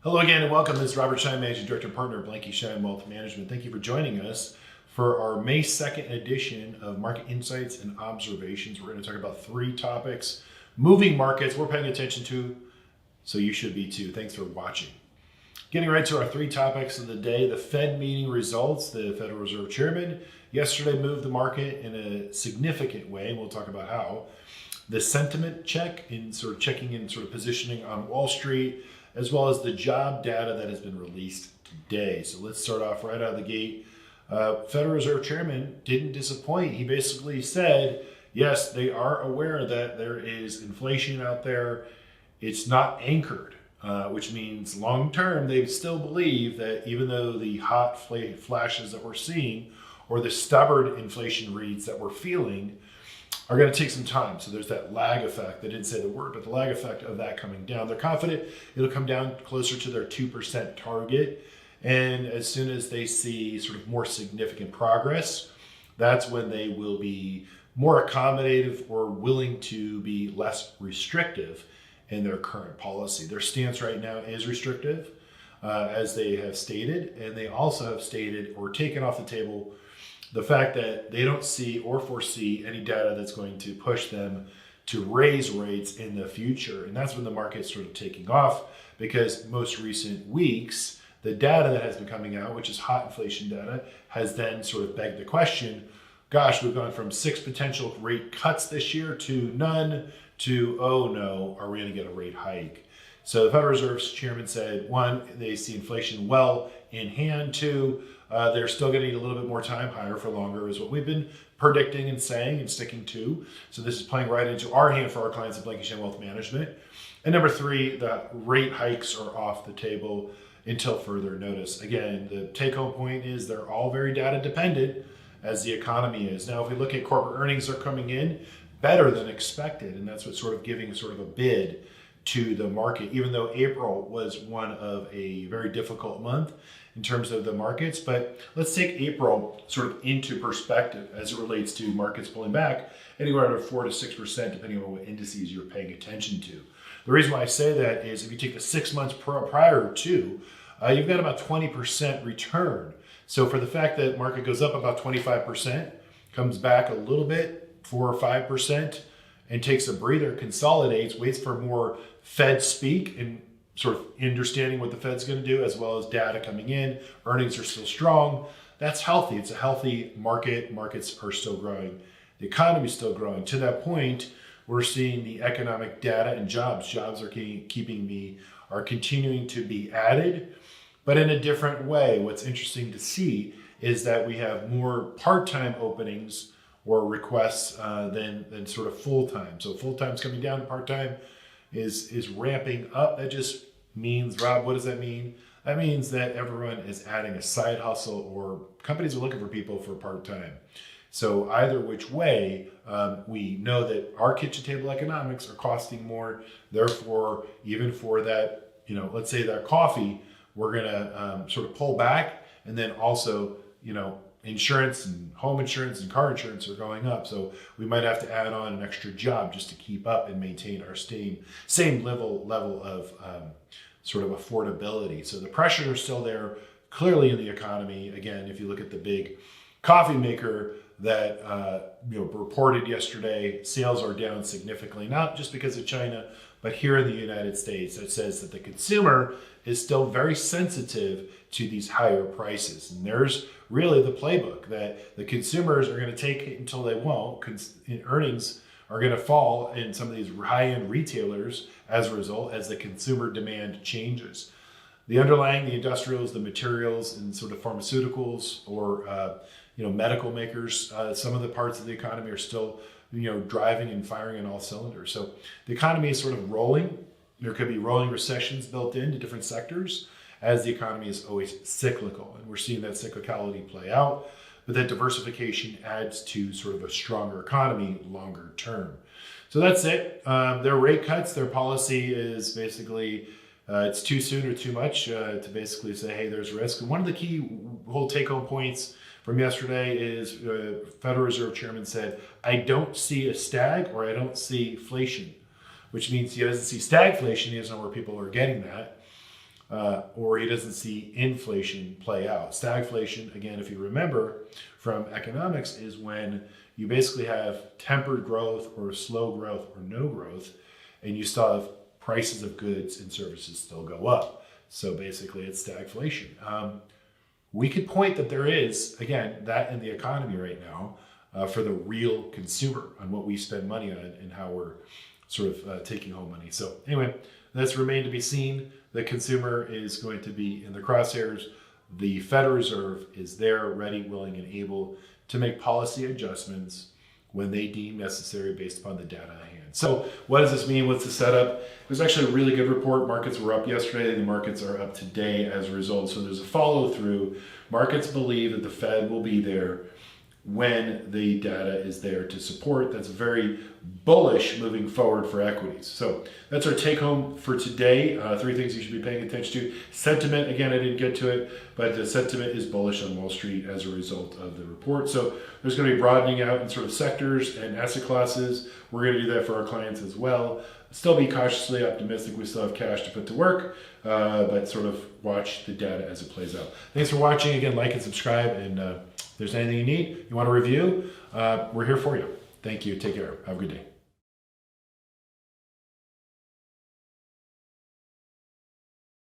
Hello again and welcome. This is Robert Schein, Managing Director and Partner of Blanke Schein Wealth Management. Thank you for joining us for our May 2nd edition of Market Insights and Observations. We're going to talk about three topics, moving markets we're paying attention to, so you should be too. Thanks for watching. Getting right to our three topics of the day, the Fed meeting results. The Federal Reserve Chairman yesterday moved the market in a significant way, and we'll talk about how. The sentiment check in sort of checking in sort of positioning on Wall Street, as well as the job data that has been released today. So let's start off right out of the gate. Federal Reserve Chairman didn't disappoint. He basically said, yes, they are aware that there is inflation out there. It's not anchored, which means long term, they still believe that even though the hot flashes that we're seeing or the stubborn inflation reads that we're feeling are going to take some time. So there's that lag effect. They didn't say the word, but the lag effect of that coming down. They're confident it'll come down closer to their 2% target. And as soon as they see sort of more significant progress, that's when they will be more accommodative or willing to be less restrictive in their current policy. Their stance right now is restrictive, as they have stated, and they also have stated or taken off the table the fact that they don't see or foresee any data that's going to push them to raise rates in the future. And that's when the market's sort of taking off, because most recent weeks, the data that has been coming out, which is hot inflation data, has then sort of begged the question, gosh, we've gone from 6 potential rate cuts this year to none to, oh no, are we going to get a rate hike? So the Federal Reserve's chairman said, one, they see inflation well in hand. Two, they're still going to need a little bit more time. Higher for longer is what we've been predicting and saying and sticking to. So this is playing right into our hand for our clients at Blanke Schein Wealth Management. And number three, the rate hikes are off the table until further notice. Again, the take-home point is they're all very data dependent, as the economy is. Now, if we look at corporate earnings, they're coming in better than expected, and that's what's sort of giving sort of a bid to the market, even though April was one of a very difficult month in terms of the markets. But let's take April sort of into perspective as it relates to markets pulling back anywhere under 4 to 6%, depending on what indices you're paying attention to. The reason why I say that is if you take the 6 months prior to, you've got about 20% return. So for the fact that market goes up about 25%, comes back a little bit, 4 or 5%, and takes a breather, consolidates, waits for more Fed speak and sort of understanding what the Fed's going to do, as well as data coming in. Earnings are still strong. That's healthy. It's a healthy market. Markets are still growing. The economy is still growing. To that point, we're seeing the economic data and jobs. Jobs are continuing to be added, but in a different way. What's interesting to see is that we have more part-time openings or requests than sort of full-time. So full-time's coming down, part-time is ramping up. That just means, Rob, what does that mean? That means that everyone is adding a side hustle, or companies are looking for people for part-time. So either which way, we know that our kitchen table economics are costing more. Therefore, even for that, let's say that coffee, we're gonna sort of pull back, and then also, insurance and home insurance and car insurance are going up. So we might have to add on an extra job just to keep up and maintain our same level of sort of affordability. So the pressures are still there clearly in the economy. Again, if you look at the big coffee maker that reported yesterday, sales are down significantly, not just because of China, but here in the United States. That says that the consumer is still very sensitive to these higher prices. And there's really the playbook that the consumers are going to take it until they won't. Earnings are going to fall in some of these high-end retailers as a result, as the consumer demand changes. The underlying, the industrials, the materials, and sort of pharmaceuticals or medical makers, some of the parts of the economy are still driving and firing on all cylinders. So the economy is sort of rolling. There could be rolling recessions built into different sectors, as the economy is always cyclical. And we're seeing that cyclicality play out, but that diversification adds to sort of a stronger economy longer term. So that's it. Their rate cuts, their policy is basically, it's too soon or too much to basically say, hey, there's risk. And one of the key whole take-home points from yesterday is Federal Reserve Chairman said, I don't see a stag or I don't see inflation, which means he doesn't see stagflation. He doesn't know where people are getting that. or he doesn't see inflation play out. Stagflation, again, if you remember from economics, is when you basically have tempered growth or slow growth or no growth, and you still have prices of goods and services still go up. So basically it's stagflation. We could point that there is, again, that in the economy right now for the real consumer on what we spend money on and how we're sort of taking home money. So anyway, that's remained to be seen. The consumer is going to be in the crosshairs. The Federal Reserve is there, ready, willing, and able to make policy adjustments when they deem necessary based upon the data at hand. So what does this mean? What's the setup? It was actually a really good report. Markets were up yesterday. The markets are up today as a result. So there's a follow through. Markets believe that the Fed will be there when the data is there to support. That's very bullish moving forward for equities. So that's our take home for today. Three things you should be paying attention to. Sentiment, again, I didn't get to it, but the sentiment is bullish on Wall Street as a result of the report. So there's going to be broadening out in sort of sectors and asset classes. We're going to do that for our clients as well. Still be cautiously optimistic. We still have cash to put to work, but sort of watch the data as it plays out. Thanks for watching. Again, like and subscribe. And if there's anything you need, you want to review, we're here for you. Thank you. Take care. Have a good day.